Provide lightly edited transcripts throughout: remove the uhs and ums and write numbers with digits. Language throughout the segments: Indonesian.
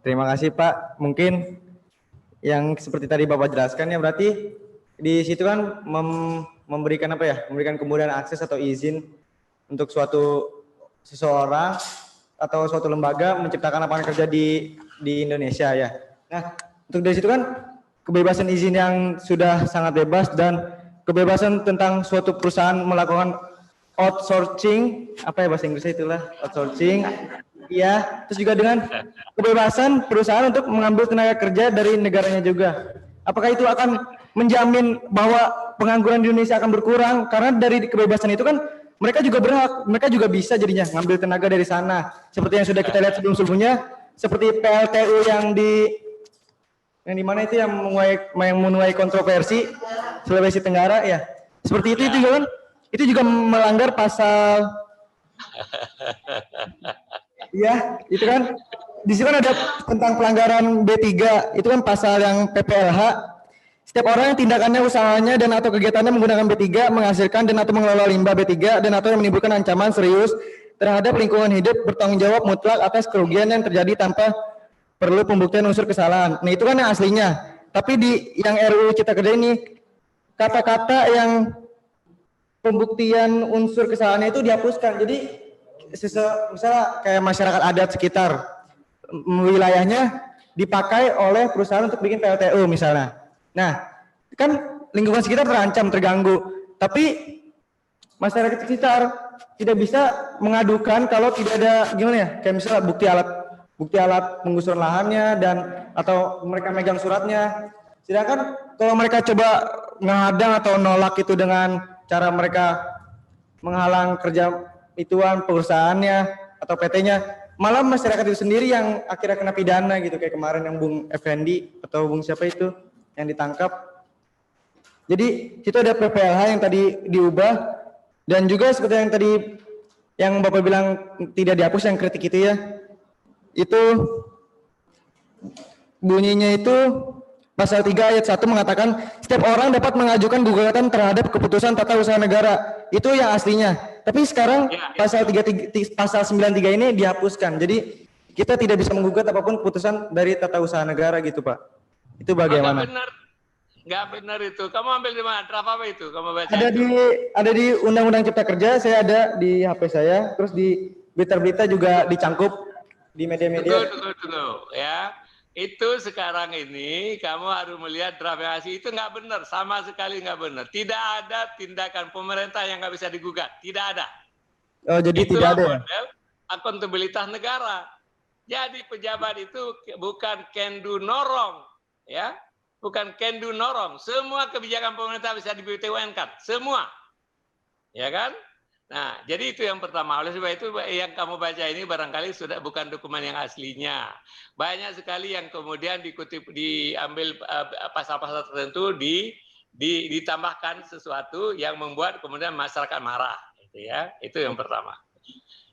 Terima kasih Pak. Mungkin yang seperti tadi Bapak jelaskan ya, berarti di situ kan memberikan apa ya? Memberikan kemudahan akses atau izin untuk seseorang atau suatu lembaga menciptakan lapangan kerja di Indonesia ya. Nah, untuk dari situ kan kebebasan izin yang sudah sangat bebas dan kebebasan tentang suatu perusahaan melakukan outsourcing, apa ya bahasa Inggrisnya itulah, outsourcing. Iya, terus juga dengan kebebasan perusahaan untuk mengambil tenaga kerja dari negaranya juga. Apakah itu akan menjamin bahwa pengangguran di Indonesia akan berkurang? Karena dari kebebasan itu kan mereka juga berhak, mereka juga bisa jadinya ngambil tenaga dari sana. Seperti yang sudah kita lihat sebelum-sebelumnya, seperti PLTU yang di mana itu yang menuai kontroversi Sulawesi Tenggara ya. Seperti itu juga kan, itu juga melanggar pasal. Iya, itu kan di situ kan ada tentang pelanggaran B3, itu kan pasal yang PPLH. Setiap orang yang tindakannya, usahanya dan atau kegiatannya menggunakan B3 menghasilkan dan atau mengelola limbah B3 dan atau yang menimbulkan ancaman serius terhadap lingkungan hidup bertanggung jawab mutlak atas kerugian yang terjadi tanpa perlu pembuktian unsur kesalahan. Nah, itu kan yang aslinya. Tapi di yang RUU Cipta Kerja ini kata-kata yang pembuktian unsur kesalahannya itu dihapuskan. Jadi misalnya kayak masyarakat adat sekitar wilayahnya dipakai oleh perusahaan untuk bikin PLTU misalnya. Nah, kan lingkungan sekitar terancam, terganggu. Tapi masyarakat sekitar tidak bisa mengadukan kalau tidak ada gimana ya? Kayak misalnya bukti alat penggusuran lahannya dan atau mereka megang suratnya. Sedangkan kalau mereka coba menghadang atau nolak itu dengan cara mereka menghalang kerja perusahaannya atau PT-nya, malah masyarakat itu sendiri yang akhirnya kena pidana gitu, kayak kemarin yang Bung Effendi atau Bung siapa itu yang ditangkap. Jadi itu ada PPLH yang tadi diubah dan juga seperti yang tadi yang Bapak bilang tidak dihapus yang kritik itu ya, itu bunyinya itu pasal 3 ayat 1 mengatakan setiap orang dapat mengajukan gugatan terhadap keputusan tata usaha negara. Itu yang aslinya. Tapi sekarang pasal 93 ini dihapuskan. Jadi kita tidak bisa menggugat apapun keputusan dari tata usaha negara gitu, Pak. Itu bagaimana? Nggak benar itu. Kamu ambil di mana? Draft apa itu? Kamu baca ada di Undang-Undang Cipta Kerja, saya ada di HP saya, terus di berita-berita juga dicangkup di media-media. Tunggu, ya. Itu sekarang ini kamu harus melihat draft yang asli itu nggak benar, sama sekali nggak benar. Tidak ada tindakan pemerintah yang nggak bisa digugat, tidak ada. Oh, jadi itulah tidak ada. Model akuntabilitas negara. Jadi pejabat itu bukan can do no wrong, ya, bukan can do no wrong. Semua kebijakan pemerintah bisa di-BPTUN-kan, semua, ya kan? Nah, jadi itu yang pertama. Oleh sebab itu yang kamu baca ini barangkali sudah bukan dokumen yang aslinya. Banyak sekali yang kemudian dikutip, diambil pasal-pasal tertentu, ditambahkan sesuatu yang membuat kemudian masyarakat marah. Gitu ya. Itu yang pertama.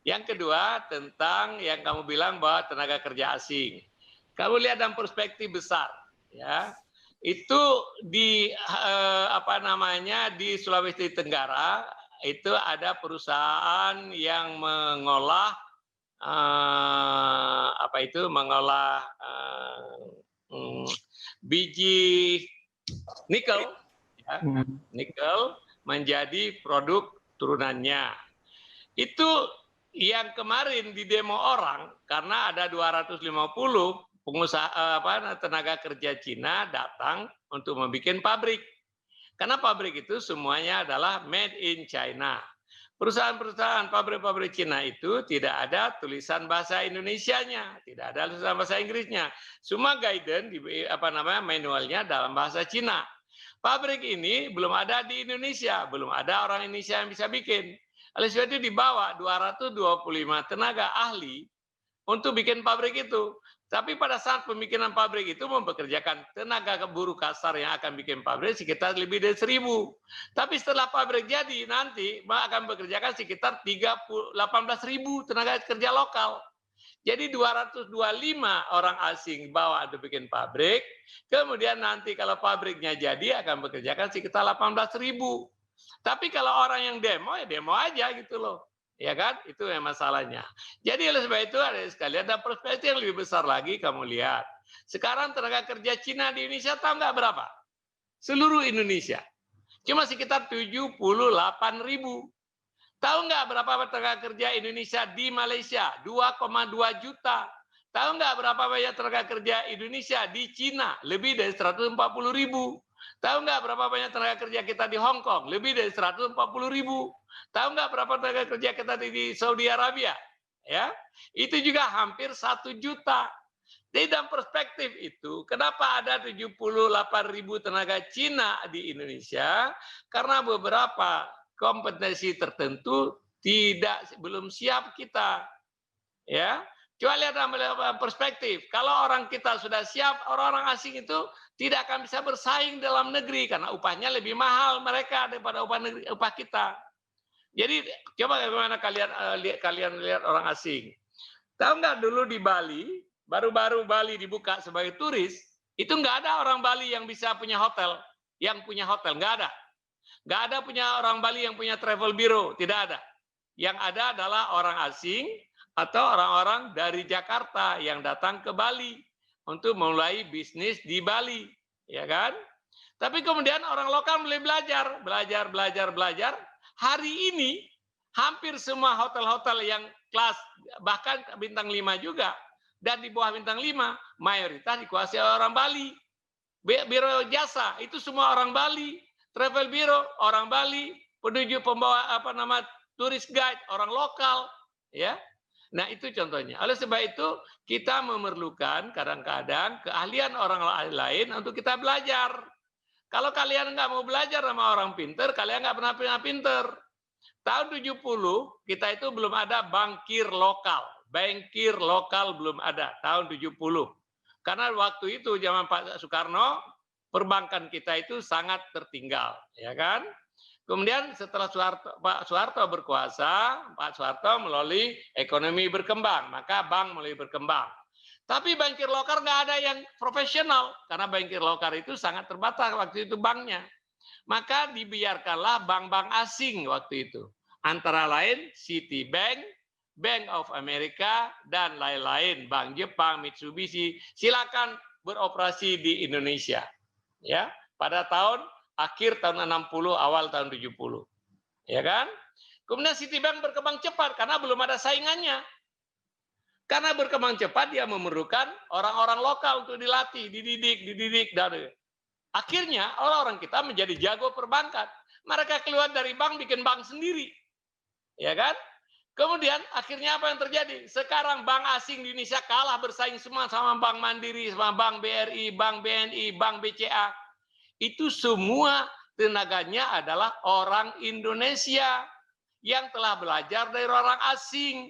Yang kedua tentang yang kamu bilang bahwa tenaga kerja asing. Kamu lihat dalam perspektif besar, ya. Itu di di Sulawesi Tenggara itu ada perusahaan yang mengolah biji nikel, ya, nikel menjadi produk turunannya. Itu yang kemarin di demo orang karena ada 250 pengusaha tenaga kerja Cina datang untuk membuat pabrik. Karena pabrik itu semuanya adalah made in China. Perusahaan-perusahaan pabrik-pabrik Cina itu tidak ada tulisan bahasa Indonesianya, tidak ada tulisan bahasa Inggrisnya. Semua guidance manualnya dalam bahasa Cina. Pabrik ini belum ada di Indonesia, belum ada orang Indonesia yang bisa bikin. Oleh sebab itu dibawa 225 tenaga ahli untuk bikin pabrik itu. Tapi pada saat pembikinan pabrik itu mempekerjakan tenaga buruh kasar yang akan bikin pabrik sekitar lebih dari 1.000. Tapi setelah pabrik jadi nanti akan bekerjakan sekitar 18.000 tenaga kerja lokal. Jadi 225 orang asing bawa untuk bikin pabrik. Kemudian nanti kalau pabriknya jadi akan bekerjakan sekitar 18.000. Tapi kalau orang yang demo ya demo aja gitu loh. ya kan? Itu yang masalahnya. Jadi oleh sebab itu ada sekalian, dan perspektif yang lebih besar lagi kamu lihat. Sekarang tenaga kerja Cina di Indonesia tahu nggak berapa? Seluruh Indonesia. Cuma sekitar 78.000. Tahu nggak berapa tenaga kerja Indonesia di Malaysia? 2,2 juta. Tahu nggak berapa banyak tenaga kerja Indonesia di Cina? Lebih dari 140.000. Tahu nggak berapa banyak tenaga kerja kita di Hong Kong? Lebih dari 140.000. Tahu nggak berapa tenaga kerja kita di Saudi Arabia? Ya, itu juga hampir 1 juta. Jadi dalam perspektif itu, kenapa ada 78.000 tenaga Cina di Indonesia? Karena beberapa kompetensi tertentu belum siap kita. Ya, coba lihat dalam perspektif. Kalau orang kita sudah siap, orang-orang asing itu tidak akan bisa bersaing dalam negeri karena upahnya lebih mahal mereka daripada upah kita. Jadi coba bagaimana kalian lihat orang asing. Tahu nggak dulu di Bali, baru-baru Bali dibuka sebagai turis, itu nggak ada orang Bali yang bisa punya hotel, nggak ada. Nggak ada punya orang Bali yang punya travel bureau, tidak ada. Yang ada adalah orang asing atau orang-orang dari Jakarta yang datang ke Bali untuk mulai bisnis di Bali, ya kan? Tapi kemudian orang lokal mulai belajar. Hari ini hampir semua hotel-hotel yang kelas bahkan bintang 5 juga dan di bawah bintang 5 mayoritas dikuasai orang Bali. Biro jasa itu semua orang Bali, travel biro orang Bali, pembawa turis guide orang lokal, ya. Nah, itu contohnya. Oleh sebab itu, kita memerlukan kadang-kadang keahlian orang lain untuk kita belajar. Kalau kalian nggak mau belajar sama orang pinter, kalian nggak pernah pinter. Tahun 70, kita itu belum ada bankir lokal. Bankir lokal belum ada, tahun 70. Karena waktu itu, zaman Pak Soekarno, perbankan kita itu sangat tertinggal, ya kan? Kemudian setelah Pak Soeharto berkuasa, Pak Soeharto melalui ekonomi berkembang, maka bank mulai berkembang. Tapi bankir lokal nggak ada yang profesional, karena bankir lokal itu sangat terbatas waktu itu banknya. Maka dibiarkanlah bank-bank asing waktu itu. Antara lain Citibank, Bank of America, dan lain-lain. Bank Jepang, Mitsubishi, silakan beroperasi di Indonesia. Ya, pada akhir tahun 60, awal tahun 70. Ya kan? Kemudian Citibank berkembang cepat karena belum ada saingannya. Karena berkembang cepat, dia memerlukan orang-orang lokal untuk dilatih, dididik. Dan akhirnya orang-orang kita menjadi jago perbankan. Mereka keluar dari bank, bikin bank sendiri. Ya kan? Kemudian akhirnya apa yang terjadi? Sekarang bank asing di Indonesia kalah bersaing semua sama Bank Mandiri, sama Bank BRI, Bank BNI, Bank BCA. Itu semua tenaganya adalah orang Indonesia yang telah belajar dari orang asing.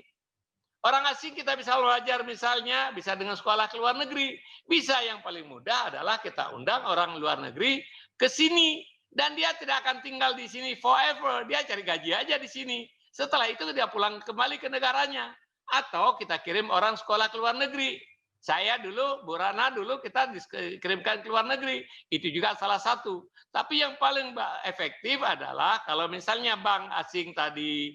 Orang asing kita bisa belajar misalnya, bisa dengan sekolah ke luar negeri. Bisa yang paling mudah adalah kita undang orang luar negeri ke sini. Dan dia tidak akan tinggal di sini forever. Dia cari gaji aja di sini. Setelah itu dia pulang kembali ke negaranya. Atau kita kirim orang sekolah ke luar negeri. Saya dulu, Bu Rana dulu kita dikirimkan ke luar negeri. Itu juga salah satu. Tapi yang paling efektif adalah kalau misalnya bank asing tadi,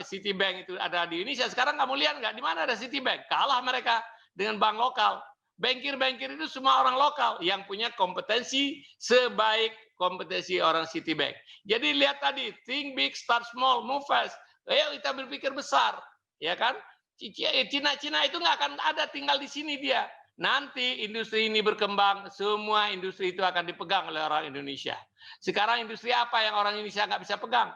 Citibank itu ada di Indonesia. Sekarang kamu lihat nggak di mana ada Citibank? Kalah mereka dengan bank lokal. Bankir-bankir itu semua orang lokal yang punya kompetensi sebaik kompetensi orang Citibank. Jadi lihat tadi, think big, start small, move fast. Ayo kita berpikir besar, ya kan? Cina itu nggak akan ada tinggal di sini dia. Nanti industri ini berkembang, semua industri itu akan dipegang oleh orang Indonesia. Sekarang industri apa yang orang Indonesia nggak bisa pegang?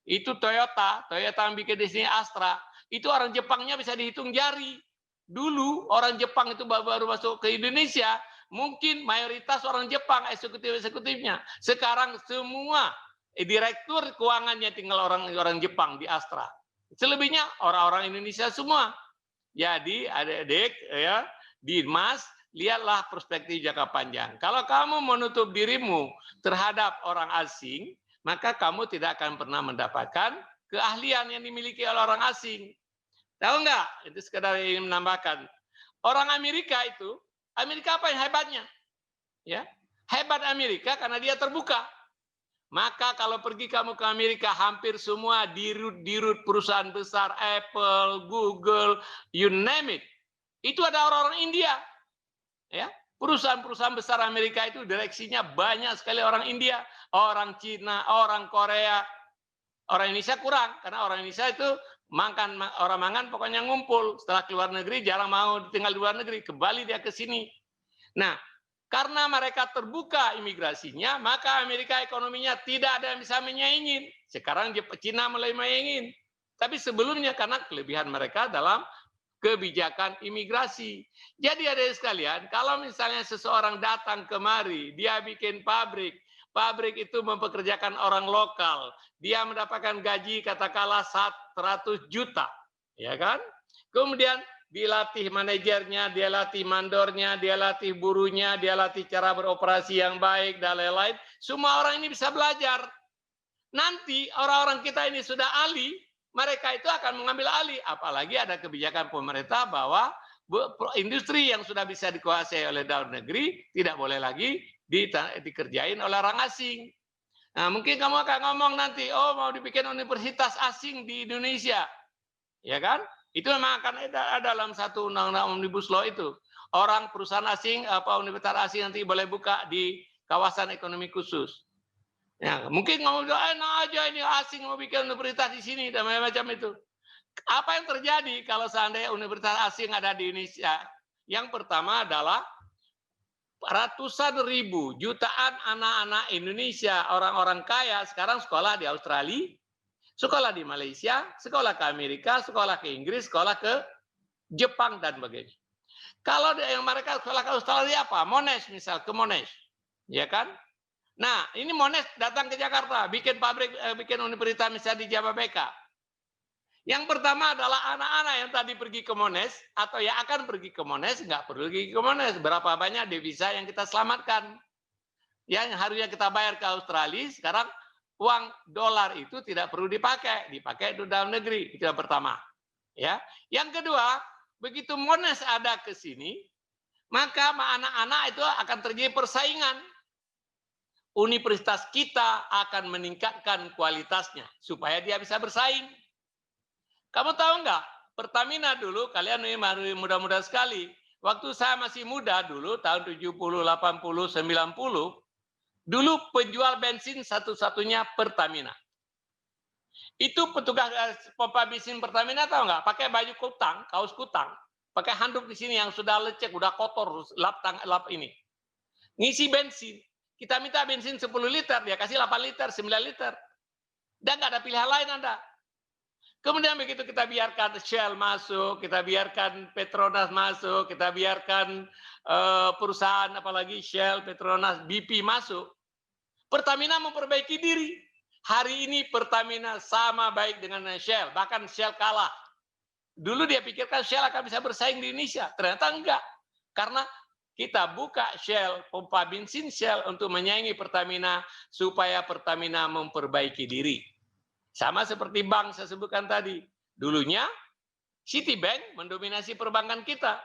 Itu Toyota yang bikin di sini Astra. Itu orang Jepangnya bisa dihitung jari. Dulu orang Jepang itu baru masuk ke Indonesia, mungkin mayoritas orang Jepang eksekutifnya. Sekarang semua direktur keuangannya tinggal orang Jepang di Astra. Selebihnya orang-orang Indonesia semua. Jadi adik-adik ya, Dimas, lihatlah perspektif jangka panjang. Kalau kamu menutup dirimu terhadap orang asing, maka kamu tidak akan pernah mendapatkan keahlian yang dimiliki oleh orang asing. Tahu nggak? Itu sekedar ingin menambahkan. Orang Amerika apa yang hebatnya? Ya, hebat Amerika karena dia terbuka. Maka kalau pergi kamu ke Amerika, hampir semua dirut perusahaan besar, Apple, Google, you name it, itu ada orang-orang India. Ya, perusahaan-perusahaan besar Amerika itu direksinya banyak sekali orang India, orang Cina, orang Korea. Orang Indonesia kurang, karena orang Indonesia itu orang mangan pokoknya ngumpul. Setelah keluar negeri jarang mau tinggal di luar negeri, kembali dia ke sini. Nah, karena mereka terbuka imigrasinya, maka Amerika ekonominya tidak ada yang bisa menyaingin. Sekarang Cina mulai menyaingin. Tapi sebelumnya karena kelebihan mereka dalam kebijakan imigrasi. Jadi adik sekalian, kalau misalnya seseorang datang kemari, dia bikin pabrik, pabrik itu mempekerjakan orang lokal, dia mendapatkan gaji katakanlah 100 juta, ya kan? Kemudian dilatih manajernya, dia latih mandornya, dia latih burunya, dia latih cara beroperasi yang baik, dan lain-lain. Semua orang ini bisa belajar. Nanti orang-orang kita ini sudah ahli, mereka itu akan mengambil alih. Apalagi ada kebijakan pemerintah bahwa industri yang sudah bisa dikuasai oleh dalam negeri tidak boleh lagi dikerjain oleh orang asing. Nah, mungkin kamu akan ngomong nanti, oh mau dibikin universitas asing di Indonesia. Ya kan? Itu memang akan ada dalam satu undang-undang Omnibus Law itu. Orang perusahaan asing, universitas asing nanti boleh buka di kawasan ekonomi khusus. Ya, mungkin ngomong, enak aja ini asing mau bikin universitas di sini dan macam-macam itu. Apa yang terjadi kalau seandainya universitas asing ada di Indonesia? Yang pertama adalah ratusan ribu, jutaan anak-anak Indonesia, orang-orang kaya sekarang sekolah di Australia, sekolah di Malaysia, sekolah ke Amerika, sekolah ke Inggris, sekolah ke Jepang dan sebagainya. Kalau yang mereka sekolah ke Australia apa? Monash misal, ke Monash. Ya kan? Nah, ini Monash datang ke Jakarta, bikin pabrik, bikin universitas misalnya di Jababeka. Yang pertama adalah anak-anak yang tadi pergi ke Monash atau yang akan pergi ke Monash, nggak perlu pergi ke Monash. Berapa banyak devisa yang kita selamatkan. Yang harusnya kita bayar ke Australia, sekarang uang dolar itu tidak perlu dipakai di dalam negeri. Itu yang pertama. Ya. Yang kedua, begitu Monash ada ke sini, maka anak-anak itu akan terjadi persaingan. Universitas kita akan meningkatkan kualitasnya supaya dia bisa bersaing. Kamu tahu nggak? Pertamina dulu, kalian ini muda-muda sekali. Waktu saya masih muda dulu, tahun 70, 80, 90, dulu penjual bensin satu-satunya Pertamina. Itu petugas pompa bensin Pertamina tahu nggak? Pakai baju kutang, kaos kutang, pakai handuk di sini yang sudah lecek, udah kotor, lap ini. Ngisi bensin. Kita minta bensin 10 liter, dia kasih 8 liter, 9 liter. Dan nggak ada pilihan lain Anda. Kemudian begitu kita biarkan Shell masuk, kita biarkan Petronas masuk, kita biarkan perusahaan apalagi Shell, Petronas, BP masuk, Pertamina memperbaiki diri. Hari ini Pertamina sama baik dengan Shell, bahkan Shell kalah. Dulu dia pikirkan Shell akan bisa bersaing di Indonesia, ternyata enggak. Karena kita buka Shell, pompa bensin Shell untuk menyaingi Pertamina supaya Pertamina memperbaiki diri. Sama seperti bank saya sebutkan tadi. Dulunya Citibank mendominasi perbankan kita.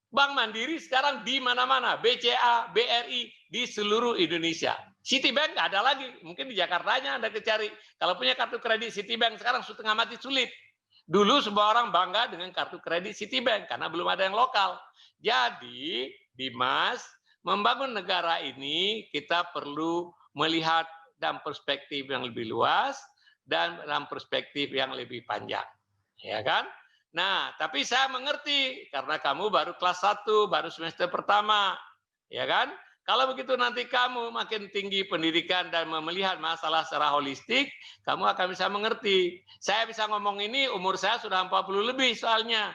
Bank Mandiri sekarang di mana-mana, BCA, BRI di seluruh Indonesia. Citibank nggak ada lagi, mungkin di Jakartanya Anda cari. Kalau punya kartu kredit Citibank sekarang setengah mati sulit. Dulu semua orang bangga dengan kartu kredit Citibank karena belum ada yang lokal. Jadi, Dimas, membangun negara ini kita perlu melihat dalam perspektif yang lebih luas dan dalam perspektif yang lebih panjang. Ya kan? Nah, tapi saya mengerti karena kamu baru kelas 1, baru semester pertama. Ya kan? Kalau begitu nanti kamu makin tinggi pendidikan dan melihat masalah secara holistik, kamu akan bisa mengerti. Saya bisa ngomong ini umur saya sudah 40 lebih soalnya.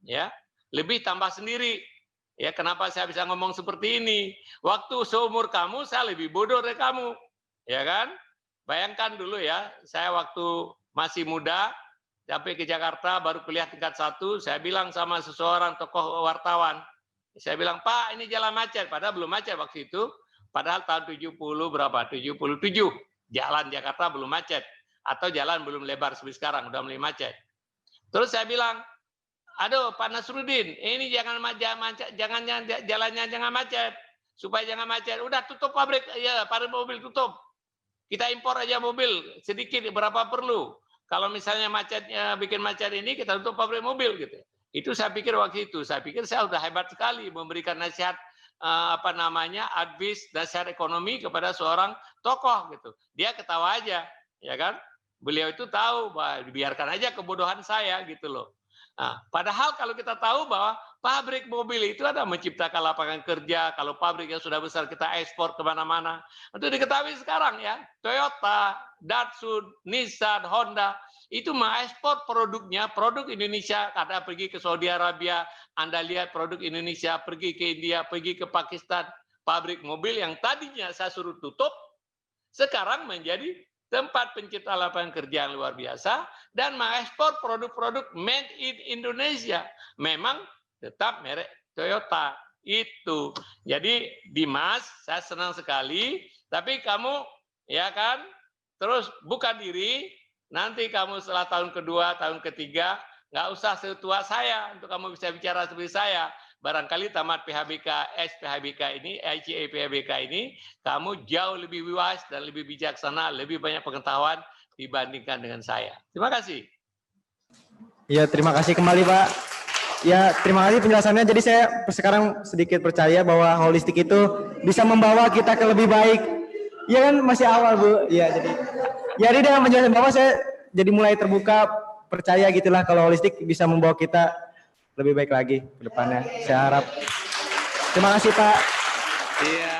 Ya, lebih tambah sendiri. Ya, kenapa saya bisa ngomong seperti ini? Waktu seumur kamu saya lebih bodoh dari kamu. Ya kan? Bayangkan dulu ya, saya waktu masih muda sampai ke Jakarta baru kuliah tingkat 1, saya bilang sama seseorang tokoh wartawan. Saya bilang, Pak, ini jalan macet. Padahal belum macet waktu itu. Padahal tahun 70 berapa? 77. Jalan Jakarta belum macet. Atau jalan belum lebar seperti sekarang. Udah mulai macet. Terus saya bilang, aduh Pak Nasruddin, ini jangan jalannya jangan macet. Supaya jangan macet. Udah tutup pabrik, ya pabrik mobil tutup. Kita impor aja mobil sedikit berapa perlu. Kalau misalnya macetnya bikin macet ini kita tutup pabrik mobil gitu. Itu saya pikir waktu itu, saya pikir saya udah hebat sekali memberikan nasihat advice dasar ekonomi kepada seorang tokoh gitu. Dia ketawa aja, ya kan? Beliau itu tahu bahwa biarkan aja kebodohan saya gitu loh. Nah, padahal kalau kita tahu bahwa pabrik mobil itu ada menciptakan lapangan kerja, kalau pabrik yang sudah besar kita ekspor kemana-mana. Itu diketahui sekarang ya, Toyota, Datsun, Nissan, Honda, itu mengekspor produknya, produk Indonesia, ada pergi ke Saudi Arabia, Anda lihat produk Indonesia, pergi ke India, pergi ke Pakistan, pabrik mobil yang tadinya saya suruh tutup, sekarang menjadi tempat pencipta lapangan kerja yang luar biasa, dan mengekspor produk-produk made in Indonesia. Memang tetap merek Toyota, itu. Jadi Dimas, saya senang sekali, tapi kamu, ya kan, terus buka diri, nanti kamu setelah tahun kedua, tahun ketiga, nggak usah setua saya untuk kamu bisa bicara seperti saya. Barangkali tamat PHBK, PHBK ini, ICA PHBK ini, kamu jauh lebih wise dan lebih bijaksana, lebih banyak pengetahuan dibandingkan dengan saya. Terima kasih. Ya, terima kasih kembali Pak. Ya, terima kasih penjelasannya. Jadi saya sekarang sedikit percaya bahwa holistik itu bisa membawa kita ke lebih baik. Ya kan masih awal Bu. Ya, jadi dengan penjelasan Bapak saya jadi mulai terbuka, percaya gitulah kalau holistik bisa membawa kita lebih baik lagi ke depannya. Saya harap. Terima kasih Pak. Iya.